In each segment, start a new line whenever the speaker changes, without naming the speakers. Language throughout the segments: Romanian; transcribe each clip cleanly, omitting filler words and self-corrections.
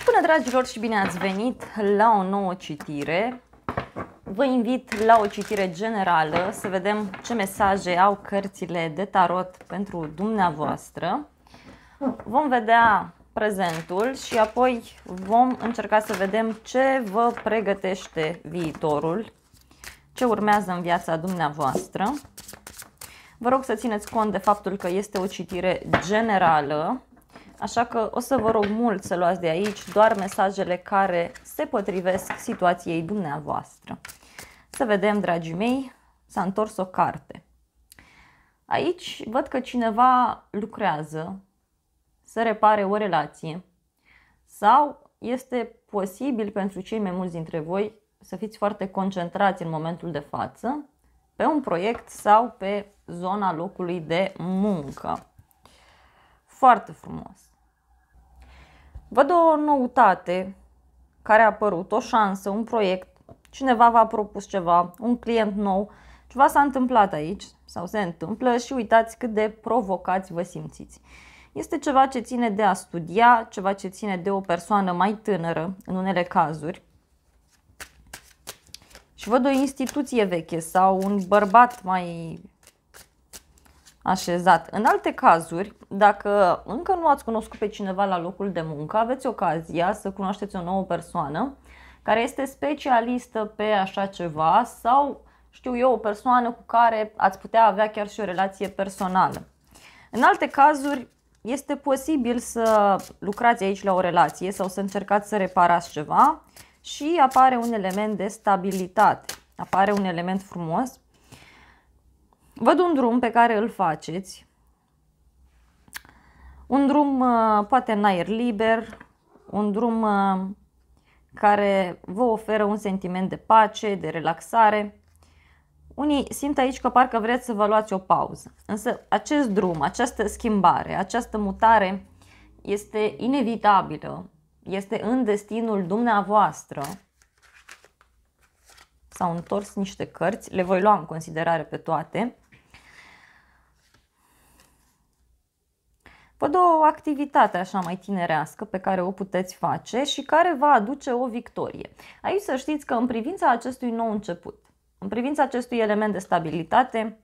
Bună dragilor și bine ați venit la o nouă citire. Vă invit la o citire generală să vedem ce mesaje au cărțile de tarot pentru dumneavoastră. Vom vedea prezentul și apoi vom încerca să vedem ce vă pregătește viitorul, ce urmează în viața dumneavoastră. Vă rog să țineți cont de faptul că este o citire generală, așa că o să vă rog mult să luați de aici doar mesajele care se potrivesc situației dumneavoastră. Să vedem, dragii mei, s-a întors o carte. Aici văd că cineva lucrează să repare o relație sau este posibil pentru cei mai mulți dintre voi să fiți foarte concentrați în momentul de față pe un proiect sau pe zona locului de muncă. Foarte frumos. Văd o noutate care a apărut, o șansă, un proiect, cineva v-a propus ceva, un client nou, ceva s-a întâmplat aici sau se întâmplă și uitați cât de provocați vă simțiți. Este ceva ce ține de a studia, ceva ce ține de o persoană mai tânără în unele cazuri. Și văd o instituție veche sau un bărbat mai așezat. În alte cazuri, dacă încă nu ați cunoscut pe cineva la locul de muncă, aveți ocazia să cunoașteți o nouă persoană care este specialistă pe așa ceva sau, știu eu, o persoană cu care ați putea avea chiar și o relație personală. În alte cazuri, este posibil să lucrați aici la o relație sau să încercați să reparați ceva și apare un element de stabilitate, apare un element frumos. Văd un drum pe care îl faceți, un drum poate în aer liber, un drum care vă oferă un sentiment de pace, de relaxare. Unii simt aici că parcă vreți să vă luați o pauză, însă acest drum, această schimbare, această mutare este inevitabilă, este în destinul dumneavoastră. S-au întors niște cărți, le voi lua în considerare pe toate. Văd o activitate așa mai tinerească pe care o puteți face și care va aduce o victorie. Aici să știți că în privința acestui nou început, în privința acestui element de stabilitate,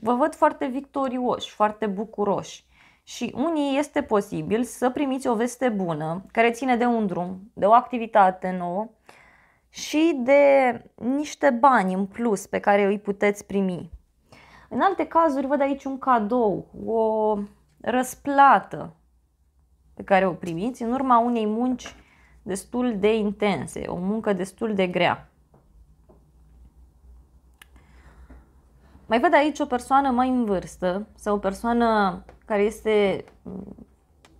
vă văd foarte victorioși, foarte bucuroși. Și unii este posibil să primiți o veste bună care ține de un drum, de o activitate nouă și de niște bani în plus pe care îi puteți primi. În alte cazuri văd aici un cadou, o răsplată pe care o primiți în urma unei munci destul de intense, o muncă destul de grea. Mai văd aici o persoană mai în vârstă sau o persoană care este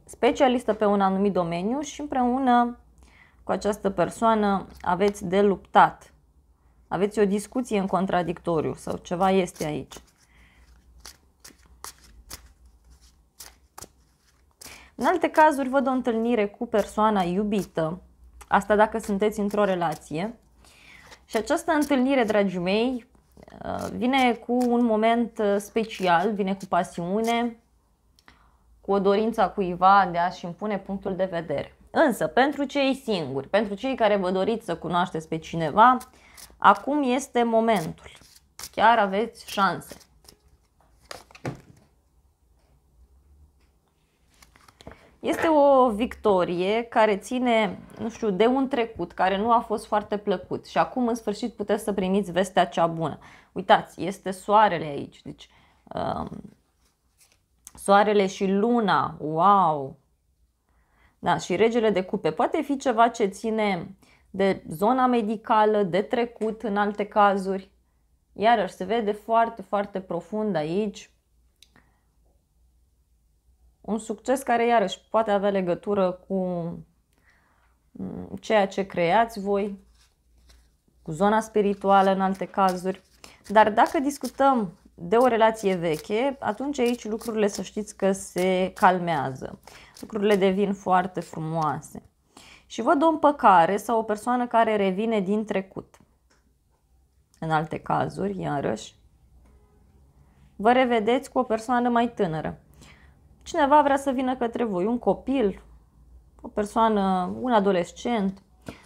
specialistă pe un anumit domeniu și împreună cu această persoană aveți de luptat. Aveți o discuție în contradictoriu sau ceva este aici. În alte cazuri văd o întâlnire cu persoana iubită, asta dacă sunteți într-o relație. Și această întâlnire, dragii mei, vine cu un moment special, vine cu pasiune, cu o dorință a cuiva de a-și impune punctul de vedere. Însă, pentru cei singuri, pentru cei care vă doriți să cunoașteți pe cineva, acum este momentul. Chiar aveți șanse. Este o victorie care ține, nu știu, de un trecut care nu a fost foarte plăcut și acum în sfârșit puteți să primiți vestea cea bună. Uitați, este soarele aici, deci soarele și luna, wow! Da, și regele de cupe. Poate fi ceva ce ține de zona medicală, de trecut în alte cazuri. Iarăși se vede foarte, foarte profund aici. Un succes care iarăși poate avea legătură cu ceea ce creați voi, cu zona spirituală în alte cazuri. Dar dacă discutăm de o relație veche, atunci aici lucrurile să știți că se calmează. Lucrurile devin foarte frumoase. Și văd o împăcare sau o persoană care revine din trecut. În alte cazuri, iarăși, vă revedeți cu o persoană mai tânără. cineva vrea să vină către voi, un copil, o persoană, un adolescent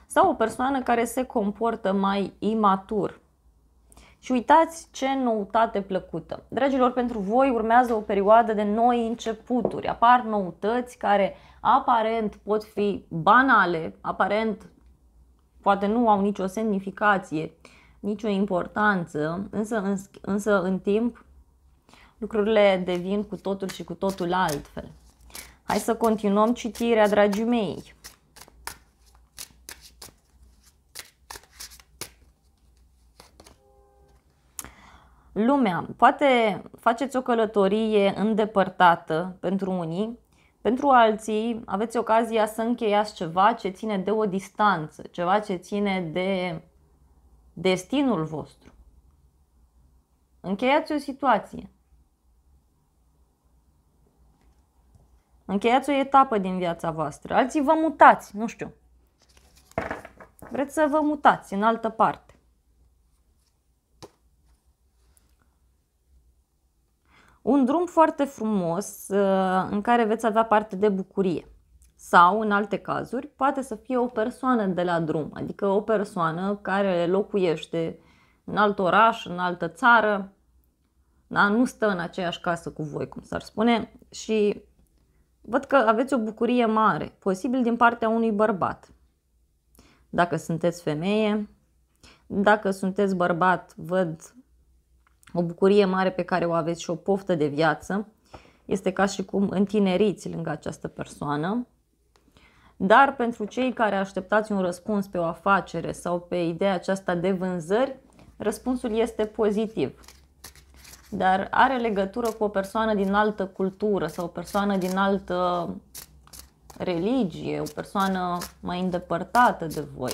sau o persoană care se comportă mai imatur. Și uitați ce noutate plăcută. Dragilor, pentru voi urmează o perioadă de noi începuturi. Apar noutăți care aparent pot fi banale, aparent poate nu au nicio semnificație, nicio importanță, însă în timp lucrurile devin cu totul și cu totul altfel. Hai să continuăm citirea, dragii mei. Lumea, poate faceți o călătorie îndepărtată pentru unii, pentru alții aveți ocazia să încheiați ceva ce ține de o distanță, ceva ce ține de destinul vostru. Încheiați o situație. Încheiați o etapă din viața voastră. Alții vă mutați, nu știu. Vreți să vă mutați în altă parte. Un drum foarte frumos în care veți avea parte de bucurie. Sau, în alte cazuri, poate să fie o persoană de la drum, adică o persoană care locuiește în alt oraș, în altă țară, da? Nu stă în aceeași casă cu voi, cum s-ar spune, și văd că aveți o bucurie mare, posibil din partea unui bărbat. Dacă sunteți femeie, dacă sunteți bărbat, văd o bucurie mare pe care o aveți și o poftă de viață. Este ca și cum întineriți lângă această persoană. Dar pentru cei care așteptați un răspuns pe o afacere sau pe ideea aceasta de vânzări, răspunsul este pozitiv. Dar are legătură cu o persoană din altă cultură sau o persoană din altă religie, o persoană mai îndepărtată de voi.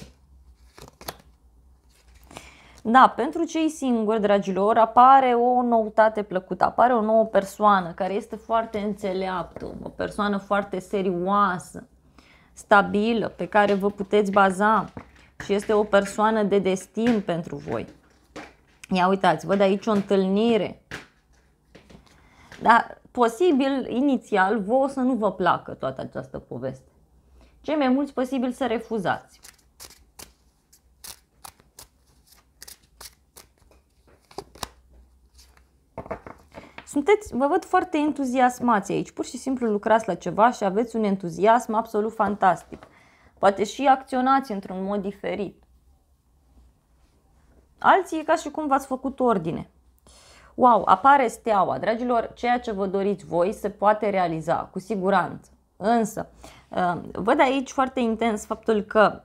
Da, pentru cei singuri, dragilor, apare o noutate plăcută, apare o nouă persoană care este foarte înțeleaptă, o persoană foarte serioasă, stabilă, pe care vă puteți baza și este o persoană de destin pentru voi. Ia uitați, văd aici o întâlnire. Dar posibil, inițial, vouă să nu vă placă toată această poveste. Cei mai mulți posibil să refuzați. Vă văd foarte entuziasmați aici, pur și simplu lucrați la ceva și aveți un entuziasm absolut fantastic. Poate și acționați într-un mod diferit. Alții e ca și cum v-ați făcut ordine. Wow, apare steaua. Dragilor, ceea ce vă doriți voi se poate realiza, cu siguranță. Însă, văd aici foarte intens faptul că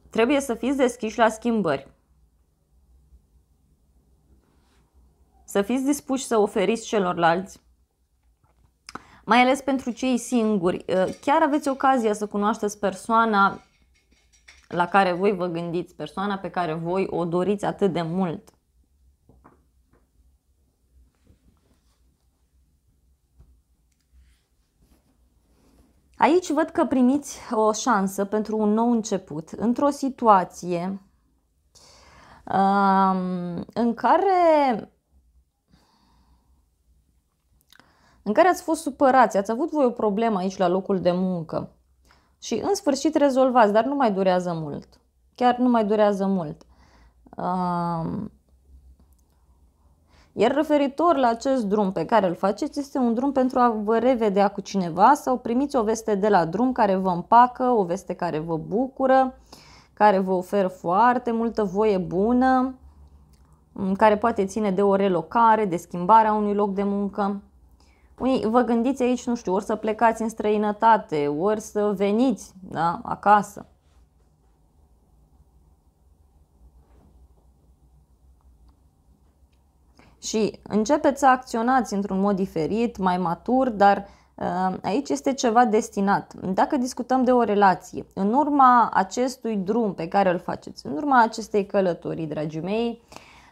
trebuie să fiți deschiși la schimbări. Să fiți dispuși să oferiți celorlalți, mai ales pentru cei singuri. Chiar aveți ocazia să cunoașteți persoana la care voi vă gândiți, persoana pe care voi o doriți atât de mult. Aici văd că primiți o șansă pentru un nou început, într-o situație în care ați fost supărați, ați avut voi o problemă aici la locul de muncă și în sfârșit rezolvați, dar nu mai durează mult. Chiar nu mai durează mult. Iar referitor la acest drum pe care îl faceți, este un drum pentru a vă revedea cu cineva sau primiți o veste de la drum care vă împacă, o veste care vă bucură, care vă oferă foarte multă voie bună, care poate ține de o relocare, de schimbarea unui loc de muncă. Unii vă gândiți aici, nu știu, ori să plecați în străinătate, ori să veniți, da, acasă. Și începeți să acționați într-un mod diferit, mai matur, dar aici este ceva destinat. Dacă discutăm de o relație, în urma acestui drum pe care îl faceți, în urma acestei călătorii, dragii mei,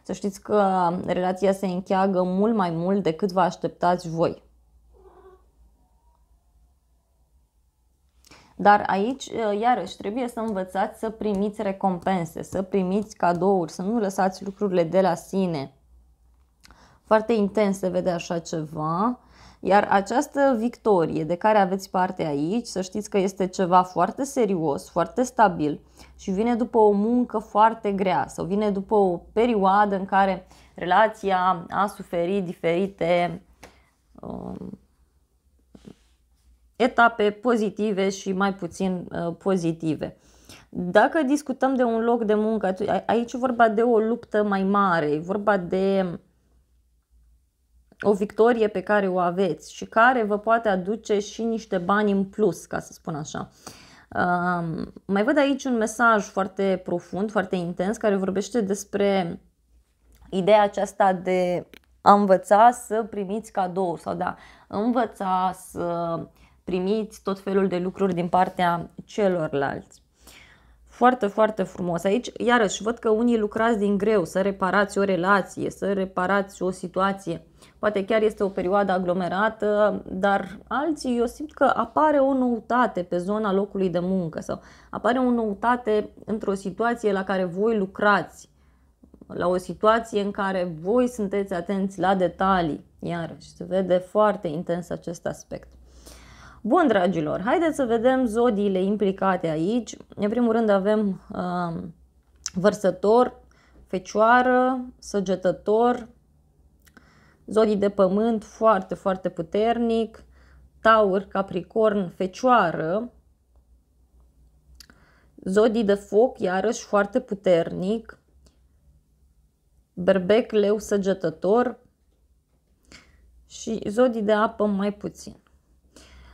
să știți că relația se încheagă mult mai mult decât vă așteptați voi. Dar aici, iarăși, trebuie să învățați să primiți recompense, să primiți cadouri, să nu lăsați lucrurile de la sine. Foarte intens se vede așa ceva Iar această victorie de care aveți parte aici, să știți că este ceva foarte serios, foarte stabil și vine după o muncă foarte grea sau vine după o perioadă în care relația a suferit diferite etape pozitive și mai puțin pozitive. Dacă discutăm de un loc de muncă, aici e vorba de o luptă mai mare, e vorba de o victorie pe care o aveți și care vă poate aduce și niște bani în plus, ca să spun așa. Mai văd aici un mesaj foarte profund, foarte intens, care vorbește despre ideea aceasta de a învăța să primiți cadouri sau de a învăța să primiți tot felul de lucruri din partea celorlalți. Foarte, foarte frumos. Aici, iarăși, văd că unii lucrați din greu să reparați o relație, să reparați o situație. Poate chiar este o perioadă aglomerată, dar alții, eu simt că apare o noutate pe zona locului de muncă sau apare o noutate într-o situație la care voi lucrați, la o situație în care voi sunteți atenți la detalii. Iarăși, se vede foarte intens acest aspect. Bun, dragilor, haideți să vedem zodiile implicate aici. În primul rând avem Vărsător, Fecioară, Săgetător, zodii de pământ foarte, foarte puternic, Taur, Capricorn, Fecioară, zodii de foc, iarăși foarte puternic, Berbec, Leu, Săgetător și zodii de apă mai puțin.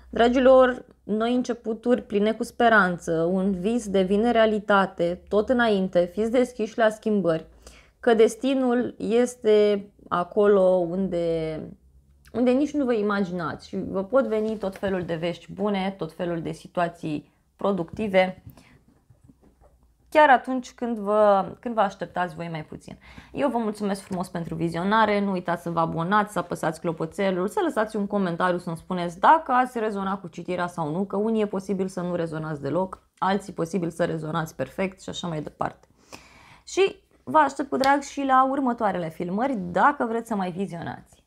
Dragilor, noi începuturi pline cu speranță, un vis devine realitate, tot înainte, fiți deschiși la schimbări, că destinul este acolo unde nici nu vă imaginați și vă pot veni tot felul de vești bune, tot felul de situații productive, chiar atunci când vă așteptați voi mai puțin. Eu vă mulțumesc frumos pentru vizionare, nu uitați să vă abonați, să apăsați clopoțelul, să lăsați un comentariu să-mi spuneți dacă ați rezonat cu citirea sau nu, că unii e posibil să nu rezonați deloc, alții posibil să rezonați perfect și așa mai departe. Și vă aștept cu drag și la următoarele filmări dacă vreți să mai vizionați.